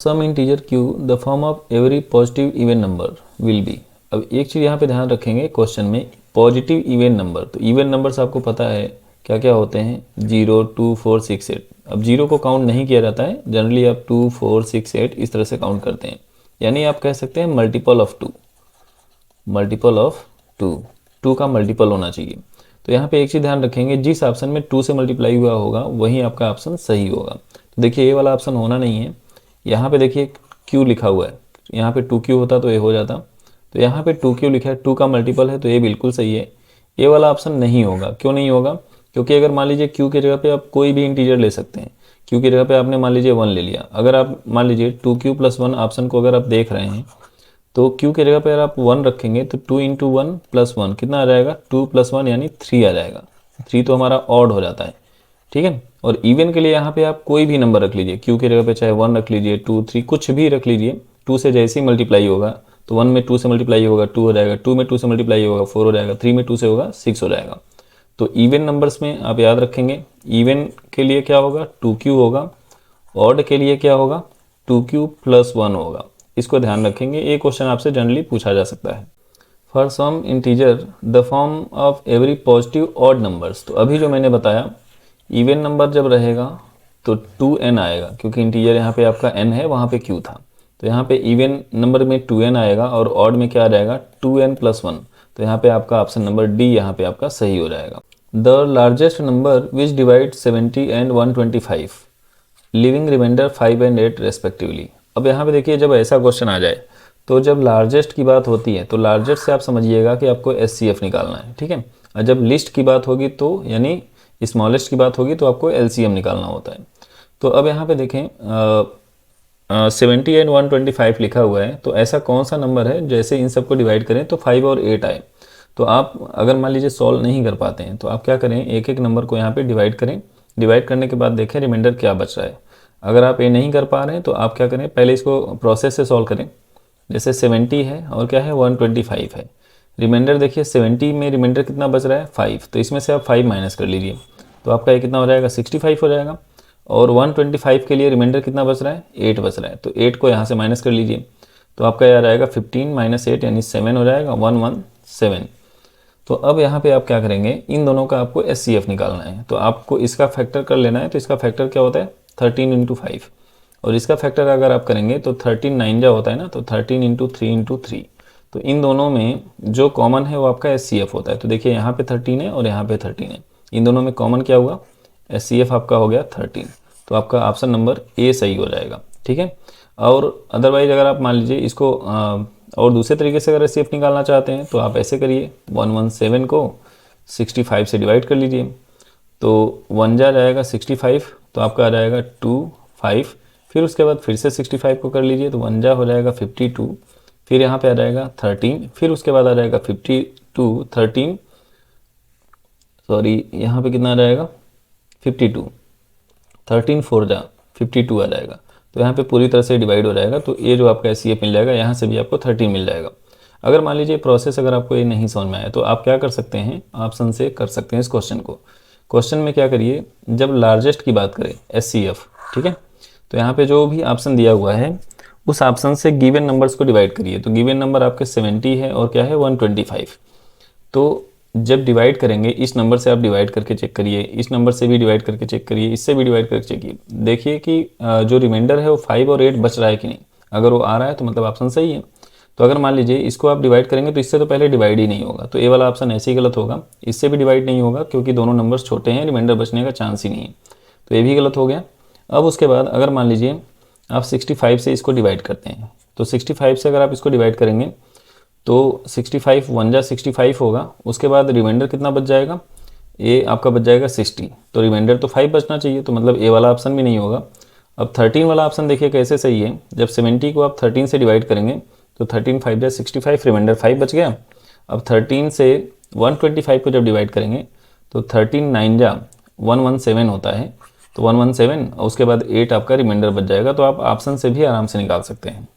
Some integer q the form of every positive even number will be. अब एक चीज़ यहाँ पे ध्यान रखेंगे क्वेश्चन में, पॉजिटिव इवन नंबर। तो इवन नंबर्स आपको पता है क्या क्या होते हैं, 0, 2, 4, 6, 8। अब 0 को काउंट नहीं किया जाता है, जनरली आप 2, 4, 6, 8 इस तरह से काउंट करते हैं, यानी आप कह सकते हैं मल्टीपल ऑफ 2, मल्टीपल ऑफ 2 का मल्टीपल होना चाहिए। तो यहाँ पे एक चीज़ ध्यान रखेंगे, जिस ऑप्शन में 2 से मल्टीप्लाई हुआ होगा वही आपका ऑप्शन सही होगा। तो देखिए ये वाला ऑप्शन होना नहीं है, यहाँ पे देखिए Q लिखा हुआ है, यहाँ पे 2Q होता तो ये हो जाता। तो यहाँ पे 2Q लिखा है, 2 का मल्टीपल है तो ये बिल्कुल सही है। ये वाला ऑप्शन नहीं होगा, क्यों नहीं होगा? क्योंकि अगर मान लीजिए Q की जगह पे आप कोई भी इंटीजर ले सकते हैं। Q की जगह पे आपने मान लीजिए 1 ले लिया, अगर आप मान लीजिए 2Q + 1 ऑप्शन को अगर आप देख रहे हैं तो Q की जगह पे अगर आप 1 रखेंगे तो 2 × 1 + 1 कितना आ जाएगा? 2 + 1 यानी 3 आ जाएगा। 3 तो हमारा ऑड हो जाता है, ठीक है। और इवन के लिए यहाँ पे आप कोई भी नंबर रख लीजिए, Q की जगह पे चाहे 1 रख लीजिए, 2, 3 कुछ भी रख लीजिए। 2 से जैसे ही मल्टीप्लाई होगा तो 1 में 2 से मल्टीप्लाई होगा 2 हो जाएगा, 2 में 2 से मल्टीप्लाई होगा 4 हो जाएगा, 3 में 2 से होगा 6 हो जाएगा। तो इवन नंबर्स में आप याद रखेंगे, इवन के लिए क्या होगा? 2Q होगा, ऑड के लिए क्या होगा? 2Q + 1 होगा। इसको ध्यान रखेंगे, ये क्वेश्चन आपसे जनरली पूछा जा सकता है। For some integer the form of every positive odd numbers. तो अभी जो मैंने बताया, इवन नंबर जब रहेगा तो 2n आएगा, क्योंकि इंटीजर यहाँ पे आपका n है, वहाँ पे q था। तो यहाँ पे इवन नंबर में 2n आएगा और ऑड में क्या आ जाएगा? 2n + 1। तो यहाँ पे आपका ऑप्शन नंबर डी यहाँ पे आपका सही हो जाएगा। The largest number which divide 70 and 125 leaving remainder 5 and 8 respectively. अब यहाँ पे देखिए, जब ऐसा क्वेश्चन आ जाए तो जब लार्जेस्ट की बात होती है तो लार्जेस्ट से आप समझिएगा कि आपको SCF निकालना है, ठीक है। और जब लिस्ट की बात होगी तो यानी स्मॉलेस्ट की बात होगी तो आपको LCM निकालना होता है। तो अब यहाँ पे देखें 70 एंड 125 लिखा हुआ है, तो ऐसा कौन सा नंबर है जैसे इन सबको डिवाइड करें तो 5 और 8 आए। तो आप अगर मान लीजिए सॉल्व नहीं कर पाते हैं तो आप क्या करें, एक एक नंबर को यहाँ पे डिवाइड करें। डिवाइड करने के बाद देखें रिमाइंडर क्या बच रहा है। अगर आप ये नहीं कर पा रहे हैं तो आप क्या करें, पहले इसको प्रोसेस से सॉल्व करें। जैसे 70 है और क्या है 125 है, रिमाइंडर देखिए 70 में रिमाइंडर कितना बच रहा है 5, तो इसमें से आप 5 माइनस कर लीजिए तो आपका ये कितना हो जाएगा 65 हो जाएगा। और 125 के लिए रिमाइंडर कितना बच रहा है 8 बच रहा है, तो 8 को यहाँ से माइनस कर लीजिए तो आपका यार आएगा 15 - 8 यानी 7 हो जाएगा, 117। तो अब यहाँ पे आप क्या करेंगे, इन दोनों का आपको SCF निकालना है। तो आपको इसका फैक्टर कर लेना है। तो इसका फैक्टर क्या होता है 13 × 5, और इसका फैक्टर अगर आप करेंगे तो 13 9 जा होता है ना, तो 13 × 3 × 3। तो इन दोनों में जो कॉमन है वो आपका SCF होता है। तो देखिए यहाँ पे 13 है और यहाँ पे 13 है, इन दोनों में कॉमन क्या हुआ, SCF आपका हो गया 13। तो आपका ऑप्शन नंबर ए सही हो जाएगा, ठीक है। और अदरवाइज अगर आप मान लीजिए इसको और दूसरे तरीके से अगर SCF निकालना चाहते हैं तो आप ऐसे करिए, 117 को 65 से डिवाइड कर लीजिए तो 1 जा जाएगा 65, तो आपका आ जाएगा 2 5। फिर उसके बाद फिर से 65 को कर लीजिए तो 1 जा हो जाएगा 52, फिर यहाँ पे आ जाएगा 13, फिर उसके बाद आ जाएगा 52 13, सॉरी यहाँ पे कितना आ जाएगा 52, 13 4 जा 52 आ जाएगा। तो यहाँ पे पूरी तरह से डिवाइड हो जाएगा, तो ये जो आपका SCF मिल जाएगा, यहाँ से भी आपको 13 मिल जाएगा। अगर मान लीजिए प्रोसेस अगर आपको ये नहीं समझ में आया तो आप क्या कर सकते हैं, ऑप्शन से कर सकते हैं इस क्वेश्चन को। क्वेश्चन में क्या करिए, जब लार्जेस्ट की बात करें SCF, ठीक है, तो यहाँ पे जो भी ऑप्शन दिया हुआ है उस ऑप्शन से गिवन नंबर्स को डिवाइड करिए। तो गिवन नंबर आपके 70 है और क्या है 125। तो जब डिवाइड करेंगे इस नंबर से आप डिवाइड करके चेक करिए, इस नंबर से भी डिवाइड करके चेक करिए, इससे भी डिवाइड करके चेक कीजिए, देखिए कि जो रिमाइंडर है वो 5 और 8 बच रहा है कि नहीं। अगर वो आ रहा है तो मतलब ऑप्शन सही है। तो अगर मान लीजिए इसको आप डिवाइड करेंगे तो इससे तो पहले डिवाइड ही नहीं होगा, तो ए वाला ऑप्शन ऐसे ही गलत होगा। इससे भी डिवाइड नहीं होगा क्योंकि दोनों नंबर्स छोटे हैं, रिमाइंडर बचने का चांस ही नहीं है, तो ये भी गलत हो गया। अब उसके बाद अगर मान लीजिए आप 65 से इसको डिवाइड करते हैं, तो 65 से अगर आप इसको डिवाइड करेंगे तो 65 1 जा 65 होगा, उसके बाद रिमाइंडर कितना बच जाएगा, ये आपका बच जाएगा 60, तो रिमाइंडर तो 5 बचना चाहिए, तो मतलब ए वाला ऑप्शन भी नहीं होगा। अब 13 वाला ऑप्शन देखिए कैसे सही है, जब 70 को आप 13 से डिवाइड करेंगे तो 13 5 जा 65, रिमाइंडर 5 बच गया। अब 13 से 125 को जब डिवाइड करेंगे तो 13 9 जा 117 होता है, तो 117 और उसके बाद 8 आपका रिमाइंडर बच जाएगा। तो आप ऑप्शन से भी आराम से निकाल सकते हैं।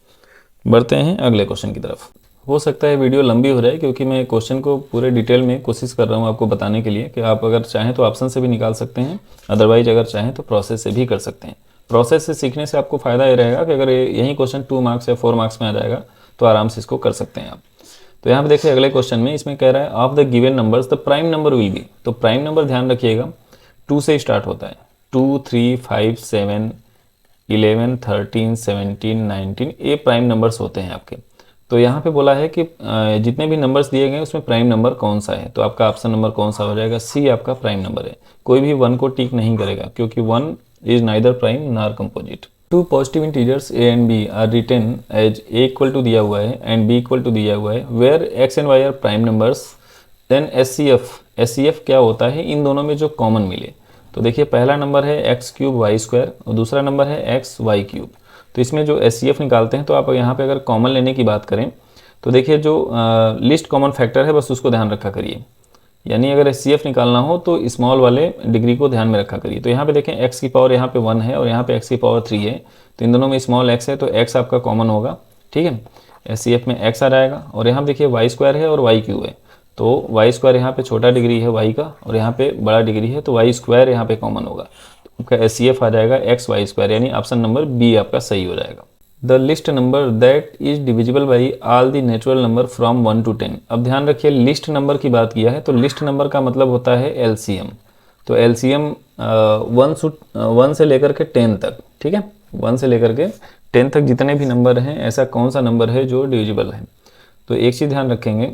बढ़ते हैं अगले क्वेश्चन की तरफ। हो सकता है वीडियो लंबी हो जाए क्योंकि मैं क्वेश्चन को पूरे डिटेल में कोशिश कर रहा हूँ आपको बताने के लिए कि आप अगर चाहें तो ऑप्शन से भी निकाल सकते हैं, अदरवाइज अगर चाहें तो प्रोसेस से भी कर सकते हैं। प्रोसेस से सीखने से आपको फ़ायदा ये रहेगा कि अगर यही क्वेश्चन 2 मार्क्स या 4 मार्क्स में आ जाएगा तो आराम से इसको कर सकते हैं आप। तो यहाँ पे देखिए अगले क्वेश्चन में इसमें कह रहा है of the given numbers the prime number will B. तो प्राइम नंबर ध्यान रखिएगा 2 से स्टार्ट होता है, 2, 3, 5, 7, 11, 13, 17, 19 ये प्राइम नंबर्स होते हैं आपके। तो यहाँ पे बोला है कि जितने भी नंबर्स दिए गए उसमें प्राइम नंबर कौन सा है, तो आपका ऑप्शन नंबर कौन सा हो जाएगा, सी आपका प्राइम नंबर है। कोई भी 1 को टिक नहीं करेगा क्योंकि 1 is neither prime nor composite. 2 positive integers a and b are written as a equal to दिया हुआ है एंड बी इक्वल टू दिया हुआ है, where x and y are prime numbers, then HCF क्या होता है इन दोनों में जो कॉमन मिले। तो देखिए पहला नंबर है एक्स क्यूब वाई स्क्वायर और दूसरा नंबर है एक्स वाई क्यूब। तो इसमें जो एचसीएफ निकालते हैं तो आप यहाँ पे अगर कॉमन लेने की बात करें तो देखिए जो लिस्ट कॉमन फैक्टर है बस उसको ध्यान रखा करिए, यानी अगर एचसीएफ निकालना हो तो स्मॉल वाले डिग्री को ध्यान में रखा करिए। तो यहाँ पे देखें एक्स की पावर यहाँ पे 1 है और यहाँ पे एक्स की पावर 3 है, तो इन दोनों में स्मॉल एक्स है तो एक्स आपका कॉमन होगा, ठीक है। एचसीएफ में एक्स आ जाएगा और यहाँ देखिए वाई स्क्वायर है और वाई क्यूब है, तो वाई स्क्वायर यहाँ पे छोटा डिग्री है वाई का और यहाँ पे बड़ा डिग्री है तो वाई स्क्वायर यहाँ पे कॉमन होगा, तो आपका एचसीएफ आ जाएगा एक्स वाई स्क्वायर, यानी ऑप्शन नंबर बी आपका सही हो जाएगा। The list number that is divisible by all the natural number from 1 to 10। अब ध्यान रखिए लिस्ट नंबर की बात किया है तो लिस्ट नंबर का मतलब होता है एलसीएम। तो एलसीएम 1 से लेकर के 10 तक, ठीक है, 1 से लेकर के 10 तक जितने भी नंबर हैं ऐसा कौन सा नंबर है जो डिविजिबल है। तो एक चीज़ ध्यान रखेंगे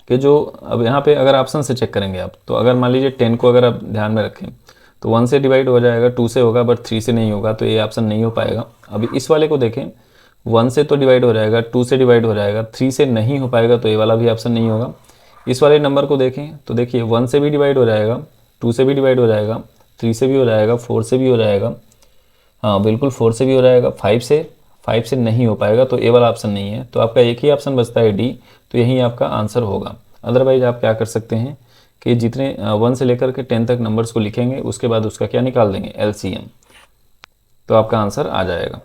कि जो अब यहाँ पे अगर ऑप्शन से चेक करेंगे आप, तो अगर मान लीजिए 10 को अगर आप ध्यान में रखें तो 1 से डिवाइड हो जाएगा, 2 से होगा बट 3 से नहीं होगा, तो ये ऑप्शन नहीं हो पाएगा। अभी इस वाले को देखें 1 से तो डिवाइड हो जाएगा, 2 से डिवाइड हो जाएगा, 3 से नहीं हो पाएगा तो ये वाला भी ऑप्शन नहीं होगा। इस वाले नंबर को देखें तो देखिए 1 से भी डिवाइड हो जाएगा, 2 से भी डिवाइड हो जाएगा, 3 से भी हो जाएगा, 4 से भी हो जाएगा, हाँ बिल्कुल 4 से भी हो जाएगा, 5 से नहीं हो पाएगा तो ए वाला ऑप्शन नहीं है। तो आपका एक ही ऑप्शन बचता है डी, तो यही आपका आंसर होगा। अदरवाइज आप क्या कर सकते हैं कि जितने 1 से लेकर के 10 तक नंबर्स को लिखेंगे उसके बाद उसका क्या निकाल देंगे एलसीएम, तो आपका आंसर आ जाएगा।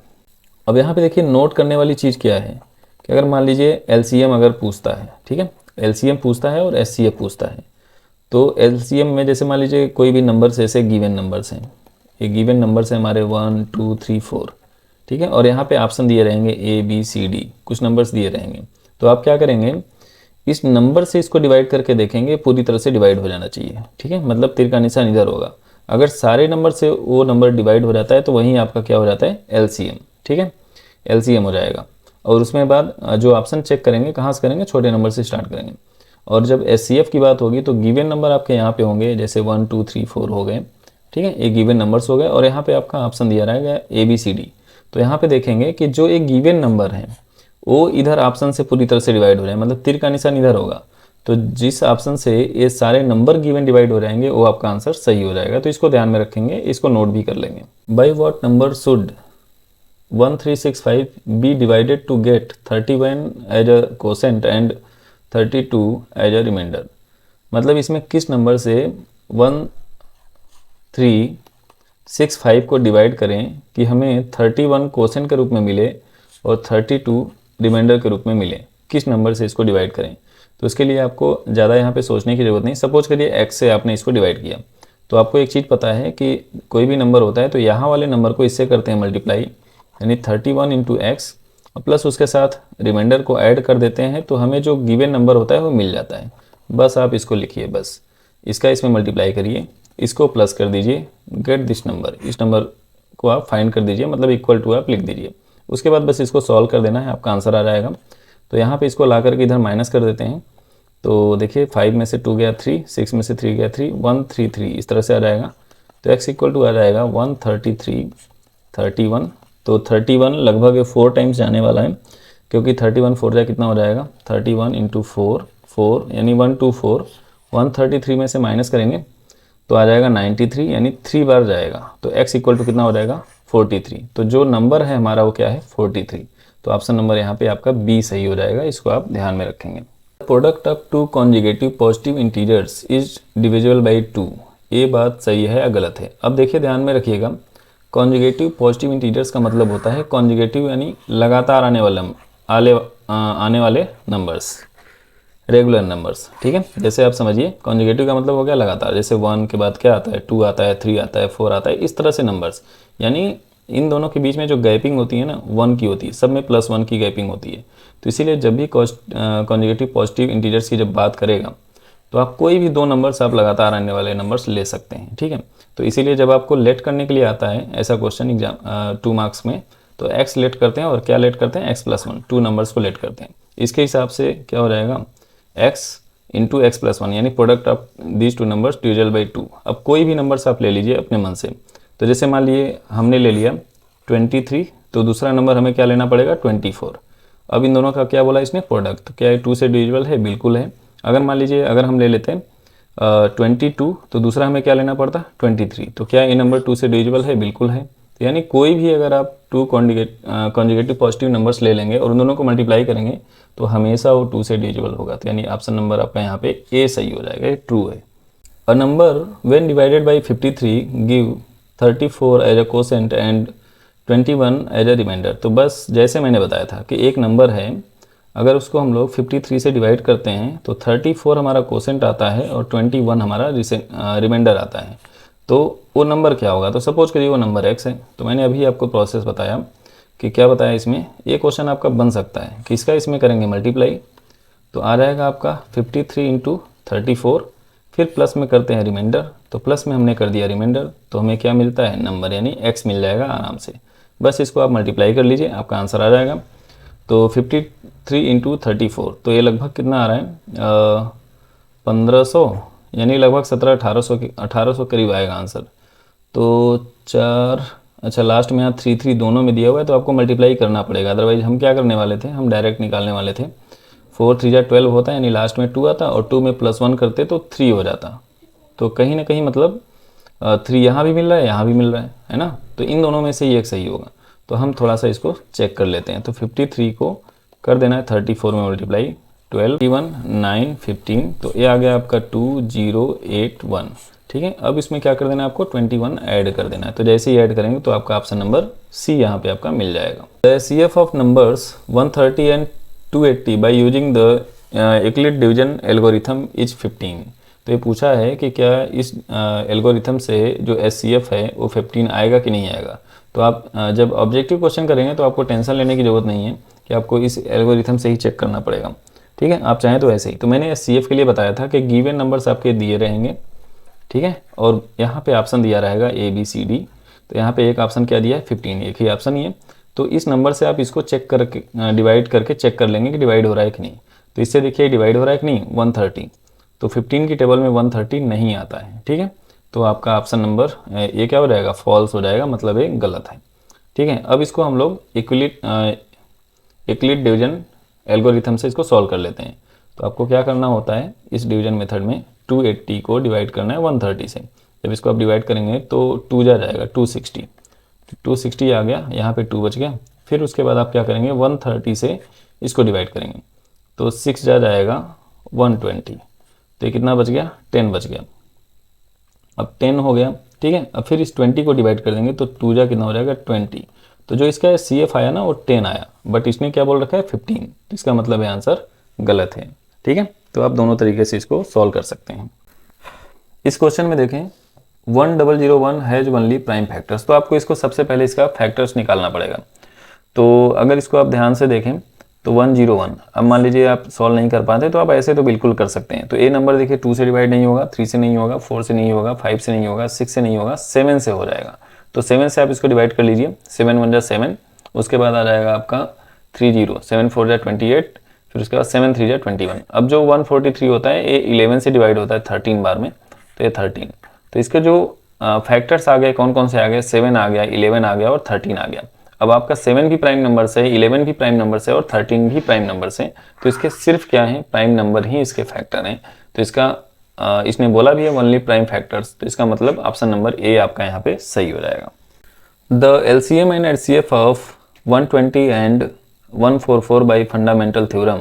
अब यहाँ पे देखिए नोट करने वाली चीज़ क्या है कि अगर मान लीजिए एलसीएम अगर पूछता है, ठीक है, एलसीएम पूछता है और एचसीएफ पूछता है, तो एलसीएम में जैसे मान लीजिए कोई भी नंबर्स ऐसे गिवन नंबर्स हैं, ये गिवन नंबर्स हैं हमारे 1 2 3 4, ठीक है, और यहाँ पे ऑप्शन दिए रहेंगे ए बी सी डी, कुछ नंबर्स दिए रहेंगे। तो आप क्या करेंगे इस नंबर से इसको डिवाइड करके देखेंगे पूरी तरह से डिवाइड हो जाना चाहिए, ठीक है, मतलब तीर का निशान इधर होगा। अगर सारे नंबर से वो नंबर डिवाइड हो जाता है तो वहीं आपका क्या हो जाता है एलसीएम, ठीक है, एलसीएम हो जाएगा। और उसमें बाद जो ऑप्शन चेक करेंगे कहाँ से करेंगे, छोटे नंबर से स्टार्ट करेंगे। और जब एचसीएफ की बात होगी तो गिवन नंबर आपके यहाँ पे होंगे, जैसे 1 2 3 4 हो गए, ठीक है, ये गिवन नंबर्स हो गए और यहाँ पे आपका ऑप्शन दिया रहेगा ए बी सी डी। तो यहाँ पे देखेंगे कि जो एक गिवन नंबर है वो इधर ऑप्शन से पूरी तरह से डिवाइड हो जाए, मतलब तीर का निशान इधर होगा, तो जिस ऑप्शन से ये सारे नंबर गिवन डिवाइड हो जाएंगे वो आपका आंसर सही हो जाएगा। तो इसको ध्यान में रखेंगे, इसको नोट भी कर लेंगे। By what number should 1365 be divided to get 31 as a quotient and 32 as a remainder. मतलब इसमें किस नंबर से 1365 को डिवाइड करें कि हमें 31 कोसेंट के रूप में मिले और 32 रिमाइंडर के रूप में मिले, किस नंबर से इसको डिवाइड करें। तो इसके लिए आपको ज़्यादा यहाँ पे सोचने की ज़रूरत नहीं। सपोज करिए x से आपने इसको डिवाइड किया, तो आपको एक चीज़ पता है कि कोई भी नंबर होता है तो यहाँ वाले नंबर को इससे करते हैं मल्टीप्लाई, यानी 31 इंटू एक्स प्लस उसके साथ रिमाइंडर को ऐड कर देते हैं, तो हमें जो गिवन नंबर होता है वो मिल जाता है। बस आप इसको लिखिए, बस इसका इसमें मल्टीप्लाई करिए, इसको प्लस कर दीजिए, गेट दिस नंबर, इस नंबर को आप फाइंड कर दीजिए, मतलब इक्वल टू आप लिख दीजिए। उसके बाद बस इसको सॉल्व कर देना है, आपका आंसर आ जाएगा। तो यहाँ पे इसको ला करके इधर माइनस कर देते हैं, तो देखिए 5 में से 2 गया 3, 6 में से 3 गया 3, 133 इस तरह से आ जाएगा। तो x इक्वल टू आ जाएगा 133 31। तो 31 लगभग 4 टाइम्स जाने वाला है, क्योंकि 31 4 जाए कितना हो जाएगा 31 इंटू 4 यानी 124। 133 में से माइनस करेंगे तो आ जाएगा 93, यानी 3 बार जाएगा। तो x इक्वल टू कितना हो जाएगा 43। तो जो नंबर है हमारा वो क्या है 43। तो ऑप्शन नंबर यहाँ पे आपका बी सही हो जाएगा, इसको आप ध्यान में रखेंगे। Product of 2 conjugative positive integers is divisible by 2। ये बात सही है या गलत है। अब देखिए ध्यान में रखिएगा, कॉन्जुगेटिव पॉजिटिव इंटीजर्स का मतलब होता है कॉन्जुगेटिव यानी लगातार आने वाले नंबर्स, रेगुलर नंबर्स, ठीक है। जैसे आप समझिए कॉन्जुगेटिव का मतलब हो गया लगातार, जैसे 1 के बाद क्या आता है, 2 आता है, 3 आता है, 4 आता है, इस तरह से नंबर्स। यानी इन दोनों के बीच में जो गैपिंग होती है ना 1 की होती है, सब में +1 की गैपिंग होती है। तो इसीलिए जब भी कॉन्जुगेटिव पॉजिटिव इंटीजर्स की जब बात करेगा तो आप कोई भी 2 नंबर्स आप लगातार आने वाले नंबर्स ले सकते हैं, ठीक है। तो इसीलिए जब आपको लेट करने के लिए आता है ऐसा क्वेश्चन एग्जाम 2 मार्क्स में, तो x लेट करते हैं और क्या लेट करते हैं, x+1, 2 नंबर्स को लेट करते हैं। इसके हिसाब से क्या हो जाएगा, x इंटू x+1, यानी product of these 2 numbers डिविजल by 2। अब कोई भी नंबर्स आप ले लीजिए अपने मन से। तो जैसे मान लिए हमने ले लिया 23, तो दूसरा नंबर हमें क्या लेना पड़ेगा, 24। अब इन दोनों का क्या बोला इसने, प्रोडक्ट, तो क्या ये 2 से डिविजिबल है, बिल्कुल है। अगर मान लीजिए अगर हम ले लेते हैं 22, तो दूसरा हमें क्या लेना पड़ता, 23, तो क्या ये नंबर 2 से डिविजिबल है, बिल्कुल है। तो यानी कोई भी अगर आप 2 कॉन्जुगेटिव पॉजिटिव नंबर्स ले लेंगे और उन दोनों को मल्टीप्लाई करेंगे तो हमेशा वो 2 से डिविजिबल होगा। तो यानी ऑप्शन नंबर आपका यहाँ पे ए सही हो जाएगा, ये ट्रू है। A number when divided by 53 give 34 as a quotient and 21 as a remainder. तो बस जैसे मैंने बताया था कि एक नंबर है, अगर उसको हम लोग 53 से डिवाइड करते हैं तो 34 हमारा कोसेंट आता है और 21 हमारा रिमाइंडर आता है। तो वो नंबर क्या होगा, तो सपोज करिए वो नंबर x है। तो मैंने अभी आपको प्रोसेस बताया कि क्या बताया इसमें, ये क्वेश्चन आपका बन सकता है कि इसका इसमें करेंगे मल्टीप्लाई, तो आ जाएगा आपका 53 इंटू 34, फिर प्लस में करते हैं रिमाइंडर, तो प्लस में हमने कर दिया रिमाइंडर, तो हमें क्या मिलता है, नंबर, यानी x मिल जाएगा आराम से। बस इसको आप मल्टीप्लाई कर लीजिए, आपका आंसर आ जाएगा। तो 53 इंटू 34, तो ये लगभग कितना आ रहा है, 1500, यानी लगभग 1800 करीब आएगा आंसर। तो 4, अच्छा लास्ट में यहाँ 3 दोनों में दिया हुआ है, तो आपको मल्टीप्लाई करना पड़ेगा, अदरवाइज हम क्या करने वाले थे, हम डायरेक्ट निकालने वाले थे। 4 3 12 होता है, यानी लास्ट में 2 आता और 2 में +1 करते तो 3 हो जाता। तो कहीं ना कहीं मतलब 3 यहाँ भी मिल रहा है, यहाँ भी मिल रहा है ना। तो इन दोनों में से ही एक सही होगा। तो हम थोड़ा सा इसको चेक कर लेते हैं। तो 53 को कर देना है 34 में मल्टीप्लाई, 12 21 9 15, तो ये आ गया आपका 2081, ठीक है। अब इसमें क्या कर देना है आपको, 21 ऐड कर देना है। तो जैसे ही ऐड करेंगे तो आपका ऑप्शन नंबर सी यहाँ पे आपका मिल जाएगा। The CF of numbers 130 and 280 by using the Euclid division algorithm is 15। तो ये पूछा है कि क्या इस एल्गोरिथम से जो SCF है वो 15 आएगा कि नहीं आएगा। तो आप जब ऑब्जेक्टिव क्वेश्चन करेंगे तो आपको टेंशन लेने की ज़रूरत नहीं है कि आपको इस एल्गोरिथम से ही चेक करना पड़ेगा, ठीक है। आप चाहें तो ऐसे ही, तो मैंने SCF के लिए बताया था कि गिवन नंबर्स आपके दिए रहेंगे, ठीक है, और यहाँ पे ऑप्शन दिया रहेगा ABCD। तो यहाँ पे एक ऑप्शन क्या दिया है, 15, एक ही ऑप्शन ही है। तो इस नंबर से आप इसको चेक करके डिवाइड करके चेक कर लेंगे कि डिवाइड हो रहा है कि नहीं। तो इससे देखिए डिवाइड हो रहा है कि नहीं, 130, तो 15 की टेबल में 130 नहीं आता है, ठीक है। तो आपका ऑप्शन नंबर ये क्या हो जाएगा, फॉल्स हो जाएगा, मतलब ये गलत है, ठीक है। अब इसको हम लोग यूक्लिड डिवीजन एल्गोरिथम से इसको सॉल्व कर लेते हैं। तो आपको क्या करना होता है, इस डिवीजन मेथड में 280 को डिवाइड करना है 130 से। जब इसको आप डिवाइड करेंगे तो 2 जा जाएगा 260, 260 आ गया, यहाँ पे 2 बच गया। फिर उसके बाद आप क्या करेंगे, 130 से इसको डिवाइड करेंगे तो 6 जा जाएगा 120, तो ये कितना बच गया, 10 बच गया। अब 10 हो गया, ठीक है। अब फिर इस 20 को डिवाइड कर देंगे तो 2 जा कितना हो जाएगा, 20। तो जो इसका CF आया ना वो 10 आया, बट इसने क्या बोल रखा है, 15। तो इसका मतलब है आंसर गलत है, ठीक है। तो आप दोनों तरीके से इसको सॉल्व कर सकते हैं। इस क्वेश्चन में देखें 1001 हैज ओनली प्राइम फैक्टर्स। तो आपको इसको सबसे पहले इसका फैक्टर्स निकालना पड़ेगा। तो अगर इसको आप ध्यान से देखें तो 101, अब मान लीजिए आप सॉल्व नहीं कर पाते तो आप ऐसे तो बिल्कुल कर सकते हैं। तो ये नंबर देखिए 2 से डिवाइड नहीं होगा, 3 से नहीं होगा, 4 से नहीं होगा, 5 से नहीं होगा, 6 से नहीं होगा, 7 से हो जाएगा। तो 7 से आप इसको डिवाइड कर लीजिए, 7 1 जा 7, उसके बाद आ जाएगा आपका 30, 7 4 जा 28, फिर उसके बाद 7 3 जा 21। अब जो 143 होता है ये 11 से डिवाइड होता है 13 बार में, तो ये 13। तो इसके जो फैक्टर्स आ गए कौन कौन से आ गए, 7 आ गया, 11 आ गया और 13 आ गया। अब आपका 7 भी प्राइम नंबर से, 11 भी प्राइम नंबर से और 13 भी प्राइम नंबर से, तो इसके सिर्फ क्या है, प्राइम नंबर ही इसके फैक्टर हैं। तो इसका इसने बोला भी है ओनली प्राइम फैक्टर्स, तो इसका मतलब ऑप्शन नंबर ए आपका यहाँ पे सही हो जाएगा। The LCM and HCF of 120 and 144 by fundamental theorem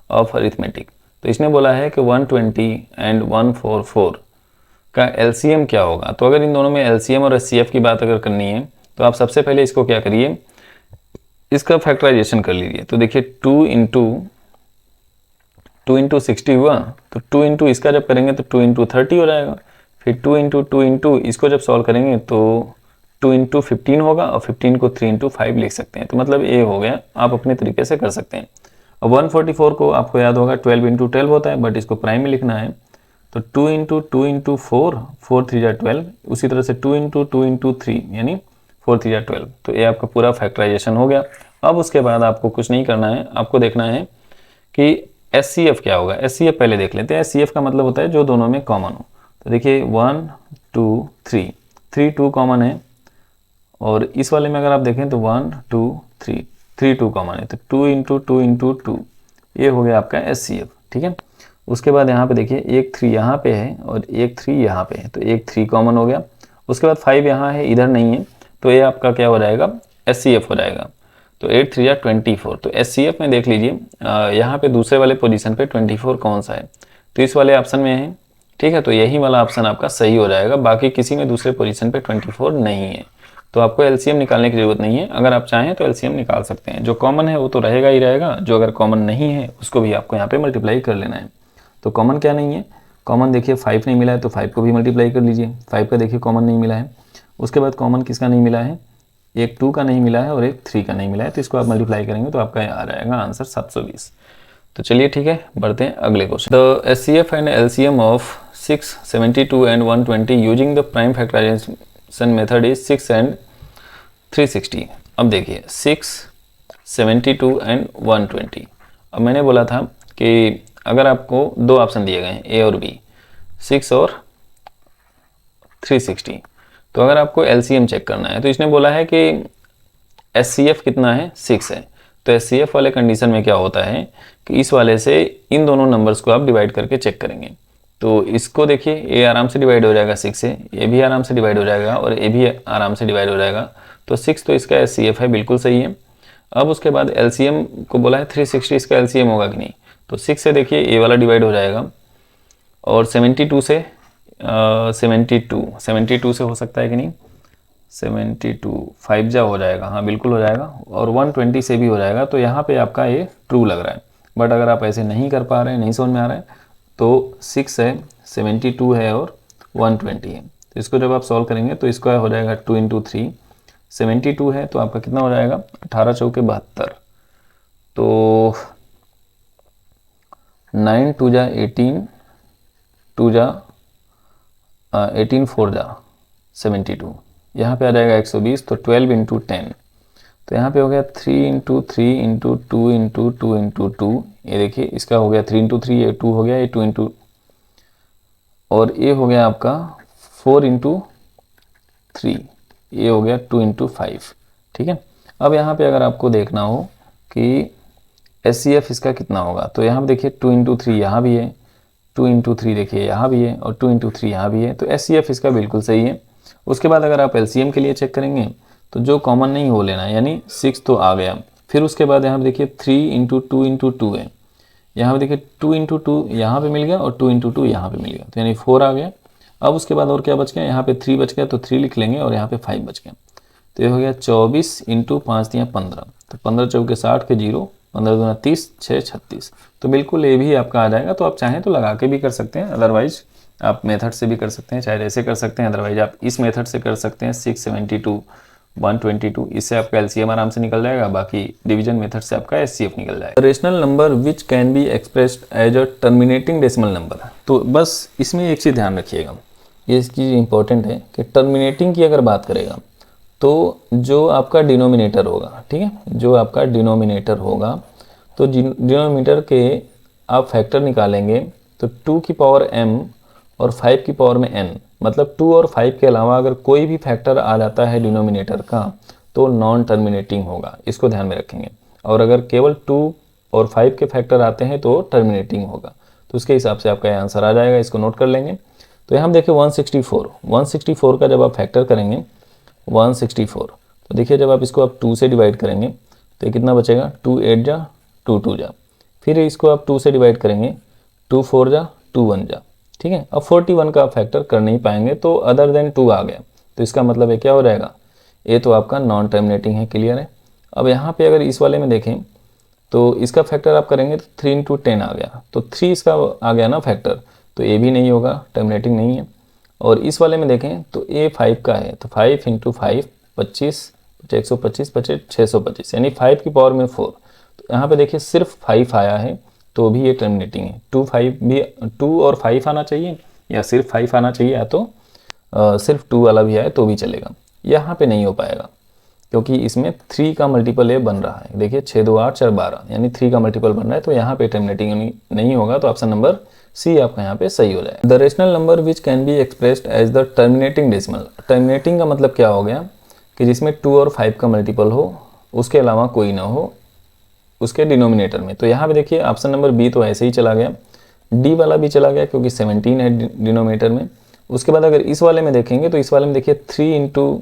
of arithmetic. तो इसने बोला है कि 120 एंड 144 का LCM क्या होगा। तो अगर इन दोनों में LCM और HCF की बात अगर करनी है तो आप सबसे पहले इसको क्या करिए, इसका फैक्टराइजेशन कर लीजिए। तो देखिए 2 इंटू 2 इंटू 60 हुआ, तो 2 इंटू इसका जब करेंगे तो 2 इंटू 30 हो जाएगा। फिर 2 इंटू इसको जब सॉल्व करेंगे तो 2 इंटू 15 होगा, और 15 को 3 इंटू 5 लिख सकते हैं। तो मतलब ये हो गया, आप अपने तरीके से कर सकते हैं। अब 144 को आपको याद होगा 12 इंटू 12 होता है, बट इसको प्राइम में लिखना है, तो 2 इंटू 4, 4 3 जा 12, उसी तरह से 2 इंटू 3 यानी 4 3 जा 12। तो ये आपका पूरा फैक्टराइजेशन हो गया। अब उसके बाद आपको कुछ नहीं करना है, आपको देखना है कि SCF क्या होगा। SCF पहले देख लेते हैं। SCF का मतलब होता है जो दोनों में कॉमन हो। तो देखिए 1 2 3, 3 2 कॉमन है, और इस वाले में अगर आप देखें तो 1 2 3, 3 2 कॉमन है, तो 2 इंटू 2 ये हो गया आपका SCF। ठीक है, उसके बाद यहाँ पे देखिए एक 3 यहाँ पे है और एक 3 यहाँ पे है, तो एक 3 कॉमन हो गया। उसके बाद 5 यहाँ है, इधर नहीं है, तो ये आपका क्या हो जाएगा, SCF हो जाएगा। तो 8 3 या 24। तो SCF में देख लीजिए यहाँ पे दूसरे वाले पोजीशन पे 24 कौन सा है, तो इस वाले ऑप्शन में है। ठीक है, तो यही वाला ऑप्शन आपका सही हो जाएगा, बाकी किसी में दूसरे पोजीशन पे 24 नहीं है। तो आपको LCM निकालने की ज़रूरत नहीं है। अगर आप चाहें तो LCM निकाल सकते हैं। जो कॉमन है वो तो रहेगा ही रहेगा, जो अगर कॉमन नहीं है उसको भी आपको यहाँ पे मल्टीप्लाई कर लेना है। तो कॉमन क्या नहीं है, कॉमन देखिए 5 नहीं मिला है, तो 5 को भी मल्टीप्लाई कर लीजिए। 5 का देखिए कॉमन नहीं मिला है। उसके बाद कॉमन किसका नहीं मिला है, एक 2 का नहीं मिला है और एक 3 का नहीं मिला है, तो इसको आप मल्टीप्लाई करेंगे तो आपका आ जाएगा आंसर 720। तो चलिए ठीक है, बढ़ते हैं अगले question. The SCF and LCM of 6, 72 and 120 using the prime factorization method is 6 and 360। अब देखिए 6, 72 एंड 120। अब मैंने बोला था कि अगर आपको दो ऑप्शन दिए गए हैं A और B, 6 और 360, तो अगर आपको LCM चेक करना है तो इसने बोला है कि SCF कितना है, 6 है। तो SCF वाले कंडीशन में क्या होता है कि इस वाले से इन दोनों नंबर्स को आप डिवाइड करके चेक करेंगे। तो इसको देखिए A आराम से डिवाइड हो जाएगा 6 से, ये भी आराम से डिवाइड हो जाएगा और A भी आराम से डिवाइड हो जाएगा। तो 6 तो इसका SCF है, बिल्कुल सही है। अब उसके बाद LCM को बोला है 360, इसका LCM होगा कि नहीं, तो 6 से देखिए A वाला डिवाइड हो जाएगा, और 72 से 72 से हो सकता है कि नहीं, 72 5 जा हो जाएगा, हाँ बिल्कुल हो जाएगा, और 120 से भी हो जाएगा। तो यहाँ पे आपका ये ट्रू लग रहा है। बट अगर आप ऐसे नहीं कर पा रहे हैं, नहीं समझ में आ रहा है, तो 6 है, 72 है और 120 है। तो इसको जब आप सॉल्व करेंगे तो इसका हो जाएगा 2 इंटू 3, 72 है तो आपका कितना हो जाएगा, 18 चौके 72, तो 9 2 जा 18, 2 जा 18 4 जा 72, यहाँ पे आ जाएगा 120, तो 12 इंटू 10, तो यहाँ पे हो गया 3 इंटू 3 इंटू 2 इंटू 2 इंटू 2। ये देखिए इसका हो गया 3 इंटू 3, ये 2 हो गया, ये 2 इंटू, और ये हो गया आपका 4 इंटू 3, ये हो गया 2 इंटू 5। ठीक है, अब यहाँ पे अगर आपको देखना हो कि SCF इसका कितना होगा, तो यहाँ पे देखिए 2 इंटू 3 यहाँ भी है, 2 इंटू 3 देखिए यहाँ भी है, और 2 इंटू 3 यहाँ भी है, तो SCF इसका बिल्कुल सही है। उसके बाद अगर आप LCM के लिए चेक करेंगे तो जो कॉमन नहीं हो लेना है, यानी 6 तो आ गया। फिर उसके बाद यहाँ पे देखिए 3 इंटू 2 इंटू 2 है, यहाँ पे देखिए 2 इंटू 2 यहाँ पे मिल गया और 2 इंटू 2 यहाँ पे मिल गया, तो यानी 4 आ गया। अब उसके बाद और क्या बच गया, यहाँ पे 3 बच गया, तो 3 लिख लेंगे, और यहाँ पे 5 बच गया, तो ये हो गया 24 इंटू 5 दिया 15, तो 15 चौके 60 के 0, 15 दूना 30, 6 36, तो बिल्कुल ये भी आपका आ जाएगा। तो आप चाहें तो लगा के भी कर सकते हैं, अदरवाइज आप मेथड से भी कर सकते हैं, चाहे ऐसे कर सकते हैं, अदरवाइज आप इस मेथड से कर सकते हैं 6 72 122, इससे आपका LCM आराम से निकल जाएगा। बाकी डिवीजन मेथड से आपका SCF निकल जाएगा। Rational number which can be expressed as a terminating decimal number, तो बस इसमें एक चीज़ ध्यान रखिएगा, ये इसकी इंपॉर्टेंट है कि टर्मिनेटिंग की अगर बात करेगा तो जो आपका डिनोमिनेटर होगा, ठीक है, जो आपका डिनोमिनेटर होगा, तो डिनोमिनेटर के आप फैक्टर निकालेंगे तो 2 की पावर m और 5 की पावर में n, मतलब 2 और 5 के अलावा अगर कोई भी फैक्टर आ जाता है डिनोमिनेटर का तो नॉन टर्मिनेटिंग होगा, इसको ध्यान में रखेंगे। और अगर केवल 2 और 5 के फैक्टर आते हैं तो टर्मिनेटिंग होगा। तो उसके हिसाब से आपका आंसर आ जाएगा, इसको नोट कर लेंगे। तो यहाँ देखिए 164 का जब आप फैक्टर करेंगे 164, तो देखिए जब आप इसको आप 2 से डिवाइड करेंगे तो ये कितना बचेगा, 2 8 जा 2 2 जा, फिर इसको आप 2 से डिवाइड करेंगे 2 4 जा 2 1 जा, ठीक है। अब 41 का फैक्टर कर नहीं पाएंगे तो अदर देन 2 आ गया, तो इसका मतलब है क्या हो जाएगा, ये तो आपका नॉन टर्मिनेटिंग है, क्लियर है। अब यहाँ पे अगर इस वाले में देखें तो इसका फैक्टर आप करेंगे तो 3 इंटू 10 आ गया, तो 3 इसका आ गया ना फैक्टर, तो ए भी नहीं होगा, टर्मिनेटिंग नहीं है। और इस वाले में देखें तो ए 5 का है, तो 5 इंटू 5 25, 125 25 625, यानी 5 की पावर में 4। तो यहाँ पे देखिए सिर्फ 5 आया है तो भी ये टर्मिनेटिंग है। 2 और 5 आना चाहिए, या सिर्फ 5 आना चाहिए, या तो सिर्फ 2 वाला भी आए तो भी चलेगा। यहाँ पे नहीं हो पाएगा क्योंकि इसमें 3 का मल्टीपल ए बन रहा है। देखिए 6 2 8 4 12, यानी 3 का मल्टीपल बन रहा है, तो यहाँ पे टर्मिनेटिंग नहीं होगा, तो ऑप्शन नंबर सी आपका यहाँ पे सही हो जाएगा। The rational number which can be expressed as the terminating decimal. Terminating का मतलब क्या हो गया कि जिसमें 2 और 5 का मल्टीपल हो, उसके अलावा कोई ना हो उसके डिनोमिनेटर में। तो यहाँ पे देखिए ऑप्शन नंबर बी तो ऐसे ही चला गया, डी वाला भी चला गया क्योंकि 17 है डिनोमिनेटर में। उसके बाद अगर इस वाले में देखेंगे तो इस वाले में देखिए 3 इंटू,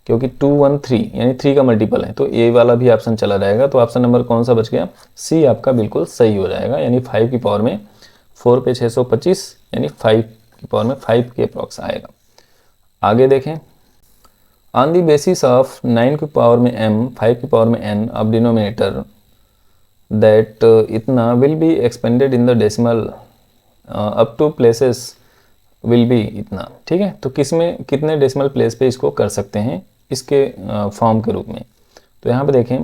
क्योंकि 2 1 3 यानी 3 का मल्टीपल है, तो ए वाला भी ऑप्शन चला जाएगा। तो ऑप्शन नंबर कौन सा बच गया, सी आपका बिल्कुल सही हो जाएगा, यानी 5 की पावर में 4 पे 625, यानी 5 की पावर में 5 के अप्रॉक्स आएगा। आगे देखें, ऑन द बेसिस ऑफ 9 की पावर में m, 5 की पावर में n ऑफ डिनोमिनेटर दैट इतना will be expanded in the decimal up to places will be इतना। ठीक है, तो किस में कितने डेसिमल प्लेस पे इसको कर सकते हैं इसके फॉर्म के रूप में। तो यहाँ पे देखें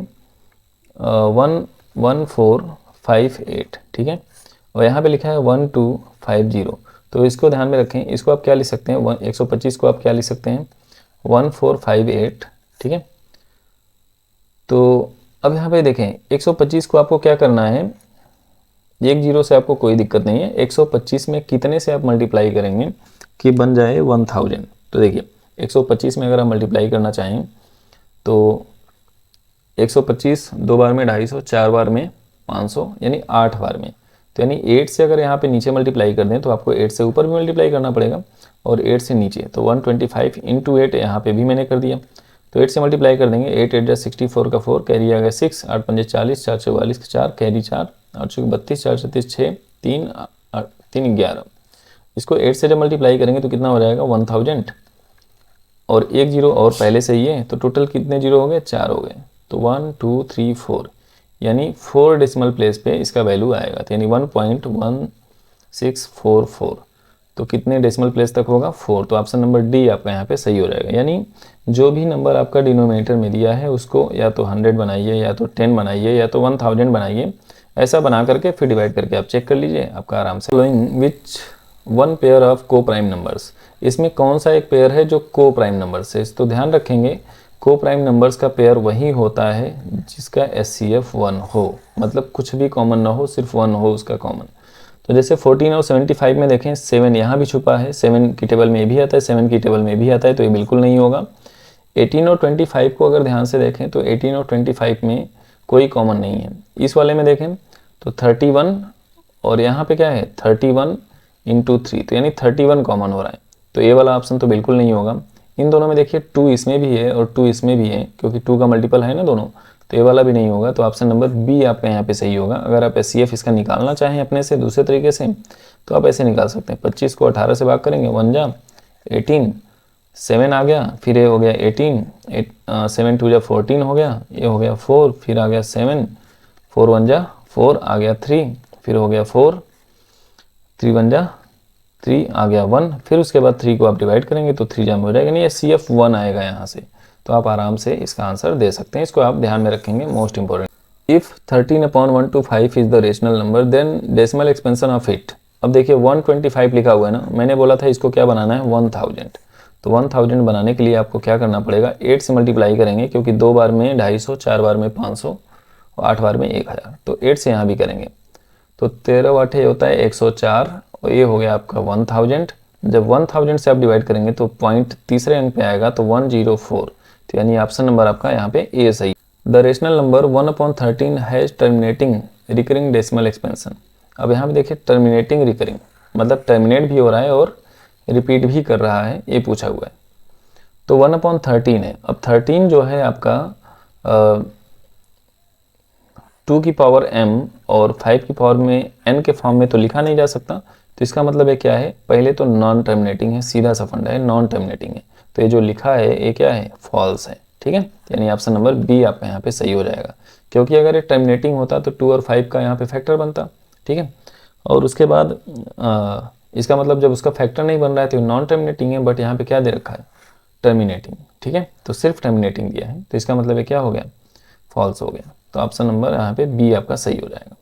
11458, ठीक है, और यहाँ पे लिखा है 1250, तो इसको ध्यान में रखें। इसको आप क्या लिख सकते हैं, 125 को आप क्या लिख सकते हैं 1458, ठीक है। तो अब यहाँ पे देखें 125 को आपको क्या करना है, 1 0 से आपको कोई दिक्कत नहीं है, 125 में कितने से आप मल्टीप्लाई करेंगे कि बन जाए 1000। तो देखिए 125 में अगर आप मल्टीप्लाई करना चाहें तो 125 2 बार में 250, 4 बार में 500, यानी 8 बार में। तो यानी 8 से अगर यहाँ पे नीचे मल्टीप्लाई कर दें तो आपको 8 से ऊपर भी मल्टीप्लाई करना पड़ेगा और 8 से नीचे, तो 125 इंटू 8 यहाँ पे भी मैंने कर दिया। तो 8 से मल्टीप्लाई कर देंगे, 8 8 64 का 4, कैरी आ गया 6, 8 5 40, 4 44 का 4, कैरी 4, 8 32, 4 36 6, 3 3 11। इसको 8 से जब मल्टीप्लाई करेंगे तो कितना हो जाएगा 1000, और 1 0 और पहले से ही है, तो टोटल कितने जीरो हो गए, 4 हो गए। तो 1 2 3 4, यानी 4 डेसिमल प्लेस पे इसका वैल्यू आएगा, तो यानी 1.1644। तो कितने डेसिमल प्लेस तक होगा, 4। तो ऑप्शन नंबर डी आपका यहाँ पे सही हो जाएगा। यानी जो भी नंबर आपका डिनोमिनेटर में दिया है उसको या तो 100 बनाइए, या तो 10 बनाइए, या तो 1000 बनाइए। ऐसा बना करके फिर डिवाइड करके आप चेक कर लीजिए, आपका आराम से। Following which one pair of को प्राइम नंबर्स, इसमें कौन सा एक पेयर है जो को प्राइम नंबर्स है। तो ध्यान रखेंगे को प्राइम नंबर्स का पेयर वही होता है जिसका SCF 1 हो, मतलब कुछ भी कॉमन ना हो, सिर्फ 1 हो उसका कॉमन। तो जैसे 14 और 75 में देखें 7 यहाँ भी छुपा है, 7 की टेबल में भी आता है, 7 की टेबल में भी आता है, तो ये बिल्कुल नहीं होगा। 18 और 25 को अगर ध्यान से देखें तो 18 और 25 में कोई कॉमन नहीं है। इस वाले में देखें तो 31 और यहाँ पे क्या है 31 इंटू 3, तो यानी 31 कॉमन हो रहा है, तो ये वाला ऑप्शन तो बिल्कुल नहीं होगा। इन दोनों में देखिए 2 इसमें भी है और 2 इसमें भी है, क्योंकि 2 का मल्टीपल है ना दोनों, तो ये वाला भी नहीं होगा। तो ऑप्शन नंबर बी आपका यहाँ पे सही होगा। अगर आप SCF इसका निकालना चाहें अपने से दूसरे तरीके से तो आप ऐसे निकाल सकते हैं, 25 को 18 से भाग करेंगे, 1 जा 18, 7 आ गया, फिर ये हो गया 18, 7 2 जा 14 हो गया, ये हो गया 4, फिर आ गया 7, 4 1 जा 4 आ गया 3, फिर हो गया 4, 3 1 जा 3 आ गया 1, फिर उसके बाद 3 को आप डिवाइड करेंगे तो 3 जाम हो जाएगा, नहीं SCF 1 आएगा यहाँ से। तो आप आराम से इसका आंसर दे सकते हैं, इसको आप ध्यान में रखेंगे, most important. If 13/125 is the rational number then decimal expansion of it. अब देखिए 125 लिखा हुआ है ना, मैंने बोला था इसको क्या बनाना है 1000। तो 1000 बनाने के लिए आपको क्या करना पड़ेगा, 8 से मल्टीप्लाई करेंगे, क्योंकि 2 बार में 250, 4 बार में 500 और 8 बार में 1000, तो 8 से यहाँ भी करेंगे। तो 13 8 होता है 104, और ये हो गया आपका 1000। जब 1000 से आप डिवाइड करेंगे तो पॉइंट तीसरे अंक पे आएगा, तो 104, तो यानी ऑप्शन नंबर आपका यहाँ पे ए सही। The rational number 1/13 has terminating recurring decimal expansion. अब यहाँ पे देखिए टर्मिनेटिंग रिकरिंग मतलब टर्मिनेट भी हो रहा है और रिपीट भी कर रहा है, ये पूछा हुआ है। तो 1/13 है। अब 13 जो है आपका 2 की पावर m और 5 की पावर में n के फॉर्म में तो लिखा नहीं जा सकता, तो इसका मतलब है क्या है, पहले तो नॉन टर्मिनेटिंग है, सीधा सा फंडा है, नॉन टर्मिनेटिंग है, तो ये जो लिखा है ये क्या है, फॉल्स है। ठीक है, यानी ऑप्शन नंबर बी आपका यहाँ पे सही हो जाएगा, क्योंकि अगर ये टर्मिनेटिंग होता तो 2 और 5 का यहाँ पे फैक्टर बनता। ठीक है, और उसके बाद इसका मतलब जब उसका फैक्टर नहीं बन रहा है तो नॉन टर्मिनेटिंग है, बट यहाँ पे क्या दे रखा है, टर्मिनेटिंग। ठीक है, तो सिर्फ टर्मिनेटिंग दिया है, तो इसका मतलब ये क्या हो गया, फॉल्स हो गया। तो ऑप्शन नंबर यहाँ पे बी आपका सही हो जाएगा।